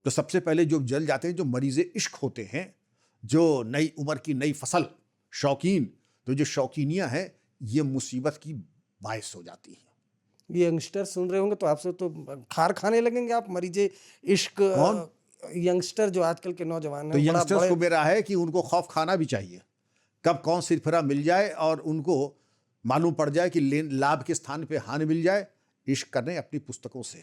तो सबसे पहले जो जल जाते हैं जो मरीज़े इश्क होते हैं, जो नई उम्र की नई फसल शौकीन, तो जो शौकीनियाँ हैं ये मुसीबत की बायस हो जाती हैं। ये यंगस्टर सुन रहे होंगे तो आपसे तो खार खाने लगेंगे आप, मरीजे इश्क। कौन? यंगस्टर जो आजकल के नौजवान तो हैं, बड़ा यंगस्टर्स बड़े। को मेरा है कि उनको खौफ खाना भी चाहिए। कब कौन सिरफिरा मिल जाए और उनको मालूम पड़ जाए कि लाभ के स्थान पे हानि मिल जाए। इश्क करें अपनी पुस्तकों से,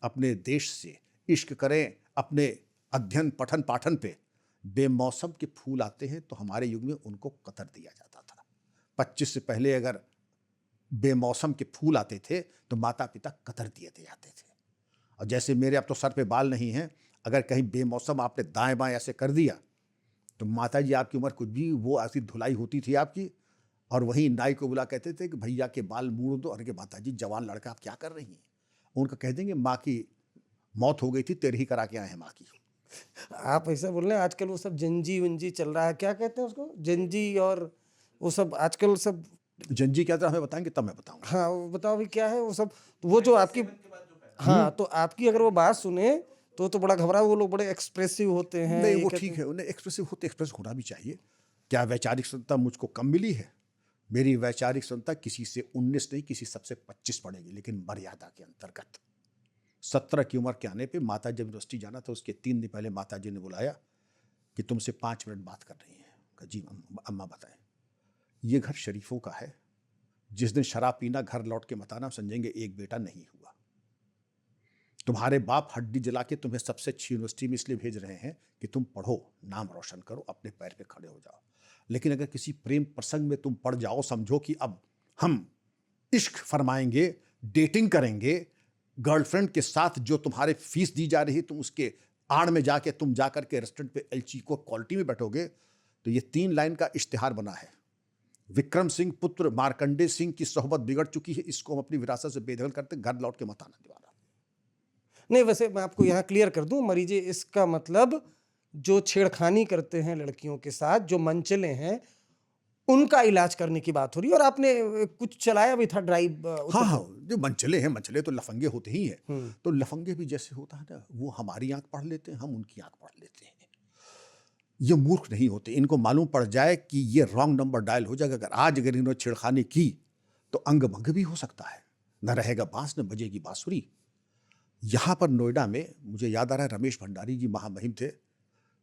अपने देश से, इश्क करें अपने अध्ययन पठन पाठन पे। बेमौसम के फूल आते हैं तो हमारे युग में उनको कतर दिया जाता था। 25 से पहले अगर बेमौसम के फूल आते थे तो माता पिता कतर दिए जाते थे। और जैसे मेरे अब तो सर पे बाल नहीं हैं, अगर कहीं बेमौसम आपने दाएं बाएं ऐसे कर दिया तो माता जी आपकी उम्र कुछ भी, वो ऐसी धुलाई होती थी आपकी। और वहीं नाई को बुला कहते थे कि भैया के बाल मूड़ दो। अरे माता जी जवान लड़का आप क्या कर रही हैं? उनका कह देंगे माँ की मौत हो गई थी, तेरे ही करा के आए हैं माँ की। आप ऐसा बोल रहे हैं आजकल वो सब जंजी वंजी चल रहा है, क्या कहते हैं उसको, जंजी, और वो सब आजकल सब। जंजी क्या था हमें बताएंगे तब मैं बताऊंगा। हाँ, वो बताओ भी क्या है वो सब। तो वो जो आपकी, हाँ, तो आपकी अगर वो बात सुने तो बड़ा घबरा, वो लोग बड़े एक्सप्रेसिव होते हैं, नहीं ये वो कहते ठीक हैं। है, उन्हें एक्सप्रेसिव होते, एक्सप्रेस होना भी चाहिए। क्या वैचारिक क्षमता मुझको कम मिली है? मेरी वैचारिक क्षमता किसी से 19 नहीं, किसी सबसे 25 पड़ेगी, लेकिन मर्यादा के अंतर्गत। 17 की उम्र के आने पे माता जब यूनिवर्सिटी जाना था उसके 3 दिन पहले माता जी ने बुलाया कि तुमसे 5 मिनट बात कर रही हैं। कहा जी अम्मा बताएं। ये घर शरीफों का है, जिस दिन शराब पीना घर लौट के मत आना, समझेंगे एक बेटा नहीं हुआ। तुम्हारे बाप हड्डी जला के तुम्हें सबसे अच्छी यूनिवर्सिटी में इसलिए भेज रहे हैं कि तुम पढ़ो, नाम रोशन करो, अपने पैर पे खड़े हो जाओ। लेकिन अगर किसी प्रेम प्रसंग में तुम पड़ जाओ, समझो कि अब हम इश्क फरमाएंगे, डेटिंग करेंगे, गर्लफ्रेंड के साथ जो तुम्हारे फीस दी जा रही तुम उसके आड़ में जाके तुम जाकर के रेस्टोरेंट पे एलची को क्वालिटी में बैठोगे। तो ये 3 लाइन का इश्तिहार बना है। विक्रम सिंह पुत्र मार्कंडे सिंह की सोहबत बिगड़ चुकी है, इसको हम अपनी विरासत से बेदखल करते, घर लौट के मत आना दोबारा। नहीं, वैसे मैं आपको यहाँ क्लियर कर दूं, मरीजे इसका मतलब जो छेड़खानी करते हैं लड़कियों के साथ, जो मनचले हैं, उनका इलाज करने की बात हो रही है। और आपने कुछ चलाया भी था ड्राइव हाँ उत्तर हाँ, प्रदेश। जो मनचले हैं, मनचले तो लफंगे होते ही हैं। तो लफंगे भी जैसे होता है ना, वो हमारी आंख पढ़ लेते हैं, हम उनकी आंख पढ़ लेते हैं। ये मूर्ख नहीं होते, इनको मालूम पड़ जाए कि ये रॉन्ग नंबर डायल हो जाएगा। अगर इन्होंने छेड़खानी की तो अंग भंग भी हो सकता है, न रहेगा बांस न बजेगी बांसुरी। यहाँ पर नोएडा में मुझे याद आ रहा है, रमेश भंडारी जी महामहिम थे,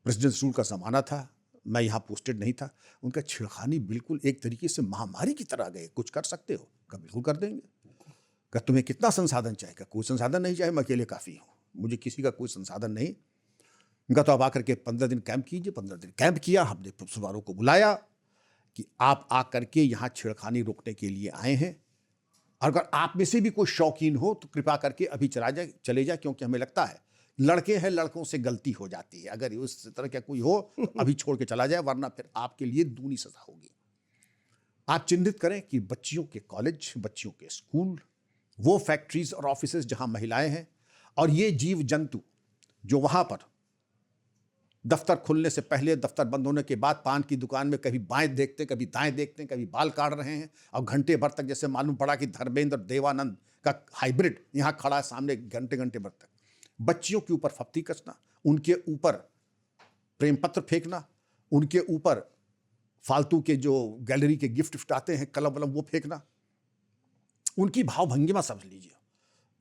प्रेसिडेंट रूल का ज़माना था, मैं यहाँ पोस्टेड नहीं था। उनका छेड़खानी बिल्कुल एक तरीके से महामारी की तरह गए। कुछ कर सकते हो? का बिल्कुल कर देंगे। का तुम्हें कितना संसाधन चाहिए? कोई संसाधन नहीं चाहिए, मैं अकेले काफ़ी हूँ, मुझे किसी का कोई संसाधन नहीं। उनका तो आप आकर के 15 दिन कैंप कीजिए। 15 दिन कैंप किया, हमने पुलिसवालों को बुलाया कि आप आकर के यहाँ छेड़खानी रोकने के लिए आए हैं, अगर आप में से भी कोई शौकीन हो तो कृपया करके अभी चले जाए, क्योंकि हमें लगता है लड़के हैं, लड़कों से गलती हो जाती है। अगर उस तरह का कोई हो तो अभी छोड़ के चला जाए, वरना फिर आपके लिए दूनी सजा होगी। आप चिन्हित करें कि बच्चियों के कॉलेज, बच्चियों के स्कूल, वो फैक्ट्रीज और ऑफिसेज जहां महिलाएं हैं, और ये जीव जंतु जो वहां पर दफ्तर खुलने से पहले, दफ्तर बंद होने के बाद पान की दुकान में कभी बाएं देखते, कभी दाएं देखते, कभी बाल काट रहे हैं, और घंटे भर तक जैसे मालूम पड़ा कि धर्मेंद्र देवानंद का हाइब्रिड यहाँ खड़ा है सामने, घंटे घंटे भर तक बच्चियों के ऊपर फप्ती कसना, उनके ऊपर प्रेम पत्र फेंकना, उनके ऊपर फालतू के जो गैलरी के गिफ्ट आते हैं, कलम वलम, वो फेंकना। उनकी भाव भंगिमा समझ लीजिए।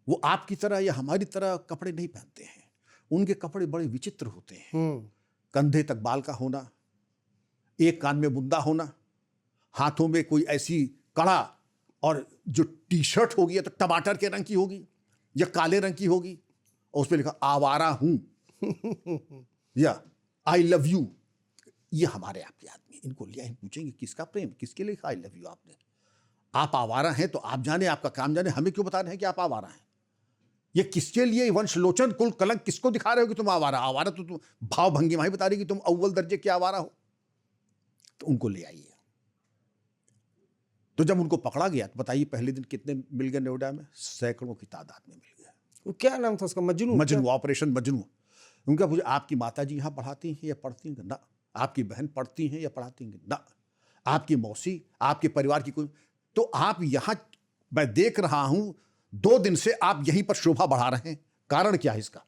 वो आपकी तरह या हमारी तरह कपड़े नहीं पहनते हैं, उनके कपड़े बड़े विचित्र होते हैं। कंधे तक बाल का होना, एक कान में बुंदा होना, हाथों में कोई ऐसी कड़ा, और जो टी शर्ट होगी या तो टमाटर के रंग की होगी या काले रंग की होगी, और उस पर लिखा आवारा हूं या आई लव यू। ये हमारे आपके आदमी, इनको लिया, पूछेंगे किसका प्रेम, किसके लिए आई लव यू आपने? आप आवारा हैं तो आप जाने, आपका काम जाने, हमें क्यों बता रहे हैं कि आप आवारा हैं? ये किसके लिए वंशलोचन कुल कलंक किसको दिखा रहे हो कि तुम आवारा? आवारा तो तुम भाव भंगिमा ही बता रही कि तुम अव्वल दर्जे के आवारा हो। तो उनको ले आइए। तो जब उनको पकड़ा गया तो बताइए पहले दिन कितने मिल गए नोएडा में? सैकड़ों की तादाद में मिल गए। वो क्या नाम था उसका, मजनू? मजनू, ऑपरेशन मजनू। उनका पूछा आपकी माता जी यहाँ पढ़ाती हैं या पढ़ती हैं? ना। आपकी बहन पढ़ती हैं या पढ़ाती हैं? ना। आपकी मौसी, आपके परिवार की कोई? तो आप यहाँ, मैं देख रहा हूं 2 दिन से आप यहीं पर शोभा बढ़ा रहे हैं, कारण क्या है इसका?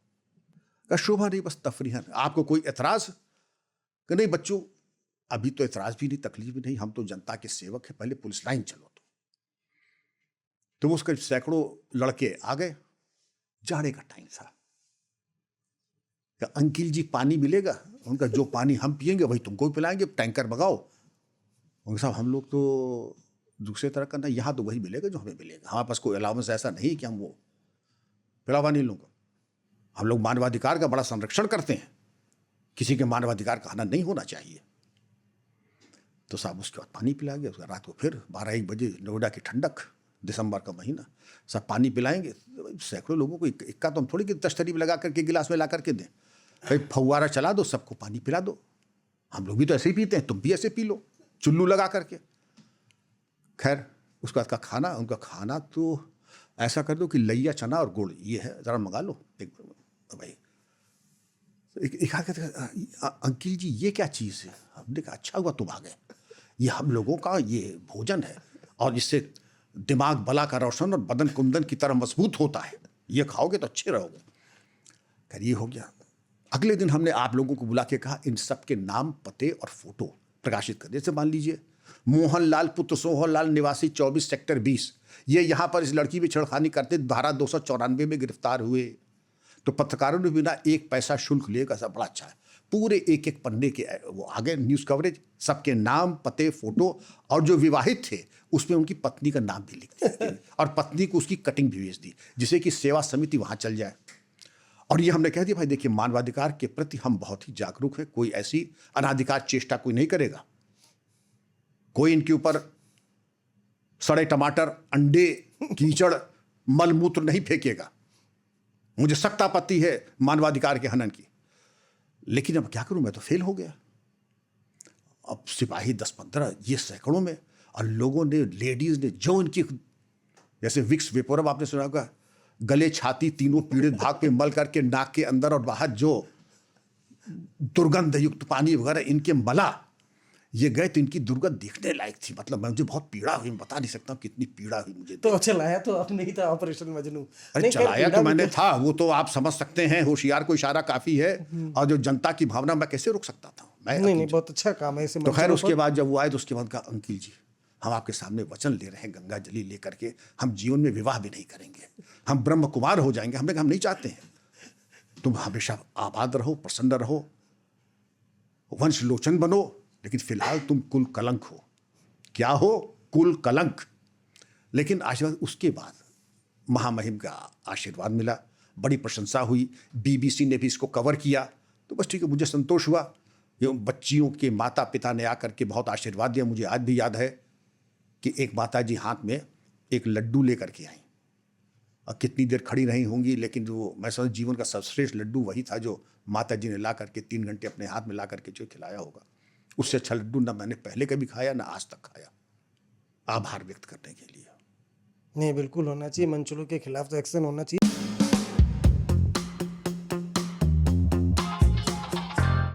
का शोभा नहीं, बस तफरीहन। आपको कोई एतराज कि नहीं बच्चों, अभी तो एतराज भी नहीं, तकलीफ भी नहीं, हम तो जनता के सेवक हैं, पहले पुलिस लाइन चलो। तो उसके सैकड़ों लड़के आ गए, जाड़े का टाइम था। अंकिल जी पानी मिलेगा? उनका जो पानी हम पिएंगे वही तुमको भी पिलाएंगे, टैंकर मंगाओ। उनके साहब हम लोग तो दूसरे तरह का ना, यहाँ तो वही मिलेगा जो हमें मिलेगा, हमारे पास कोई अलाउंस ऐसा नहीं कि हम वो पिलावा नहीं लूँगा। हम लोग मानवाधिकार का बड़ा संरक्षण करते हैं, किसी के मानवाधिकार का हनन नहीं होना चाहिए। तो साहब उसके बाद पानी पिला गया। उसका रात को फिर 12-1 बजे, नोएडा की ठंडक, दिसंबर का महीना, सब पानी पिलाएंगे। सैकड़ों लोगों को इक्का तो हम थोड़ी कि तश्तरी में लगा करके गिलास में ला करके दें, भाई फव्वारा चला दो, सबको पानी पिला दो। हम लोग भी तो ऐसे ही पीते हैं, तुम भी ऐसे पी लो, चुल्लू लगा करके। खैर उसके बाद का खाना, उनका खाना तो ऐसा कर दो कि लैया चना और गुड़ ये है, ज़रा मंगा लो एक भाई। अंकिल जी ये क्या चीज़ है? हमने कहा अच्छा हुआ तुम आ गए, ये हम लोगों का ये भोजन है और इससे दिमाग बला का रोशन और बदन कुंदन की तरह मजबूत होता है, ये खाओगे तो अच्छे रहोगे। खैर ये हो गया। अगले दिन हमने आप लोगों को बुला के कहा इन सब के नाम, पते और फोटो प्रकाशित कर। जैसे मान लीजिए मोहनलाल पुत्र सोहनलाल निवासी 24 सेक्टर 20, ये यहाँ पर इस लड़की भी छेड़खानी करते, धारा 294 में गिरफ्तार हुए। तो पत्रकारों ने बिना एक पैसा शुल्क लिए, कैसा बड़ा अच्छा है, पूरे एक एक पन्ने के वो आगे न्यूज़ कवरेज, सबके नाम, पते, फोटो, और जो विवाहित थे उसमें उनकी पत्नी का नाम भी लिख दिया और पत्नी को उसकी कटिंग भी भेज दी, जिससे कि सेवा समिति वहाँ चल जाए। और ये हमने कह दिया भाई देखिए मानवाधिकार के प्रति हम बहुत ही जागरूक हैं, कोई ऐसी अनाधिकार चेष्टा कोई नहीं करेगा, कोई इनके ऊपर सड़े टमाटर, अंडे, कीचड़, मलमूत्र नहीं फेंकेगा। मुझे सख्त आपत्ति है मानवाधिकार के हनन की, लेकिन अब क्या करूं, मैं तो फेल हो गया। अब सिपाही 10-15 ये सैकड़ों में, और लोगों ने, लेडीज ने जो इनकी, जैसे विक्स वेपोरब आपने सुना होगा, गले छाती तीनों पीड़ित भाग पे मल करके नाक के अंदर और बाहर जो दुर्गंध युक्त पानी वगैरह इनके मला, ये गए तो इनकी दुर्गंध देखने लायक थी। मतलब मुझे बहुत पीड़ा हुई, मैं बता नहीं सकता कितनी पीड़ा हुई मुझे। तो चलाया तो आपने ही था ऑपरेशन मजनू? अरे चलाया तो मैंने था, वो तो आप समझ सकते हैं, होशियार को इशारा काफी है, और जो जनता की भावना मैं कैसे रोक सकता था मैं। नहीं, बहुत अच्छा काम है इसे। तो खैर उसके बाद जब वो आए तो उसके बाद कहा अंकिल जी हम आपके सामने वचन ले रहे हैं, गंगा जली लेकर के, हम जीवन में विवाह भी नहीं करेंगे, हम ब्रह्म कुमार हो जाएंगे। हमने कहा हम नहीं चाहते हैं, तुम हमेशा आबाद रहो, प्रसन्न रहो, वंश लोचन बनो, लेकिन फिलहाल तुम कुल कलंक हो। क्या हो? कुल कलंक। लेकिन आशीर्वाद, उसके बाद महामहिम का आशीर्वाद मिला, बड़ी प्रशंसा हुई, बीबीसी ने भी इसको कवर किया, तो बस ठीक है, मुझे संतोष हुआ। ये बच्चियों के माता पिता ने आकर के बहुत आशीर्वाद दिया। मुझे आज भी याद है कि एक माता जी हाथ में एक लड्डू लेकर के आई, और कितनी देर खड़ी रही होंगी, लेकिन जो मैं समझ जीवन का सर्वश्रेष्ठ लड्डू वही था जो माता जी ने ला करके 3 घंटे अपने हाथ में ला करके जो खिलाया होगा। उससे अच्छा लड्डू ना मैंने पहले कभी खाया ना आज तक खाया, आभार व्यक्त करने के लिए। नहीं, बिल्कुल होना चाहिए, मंचलों के खिलाफ तो एक्शन होना चाहिए।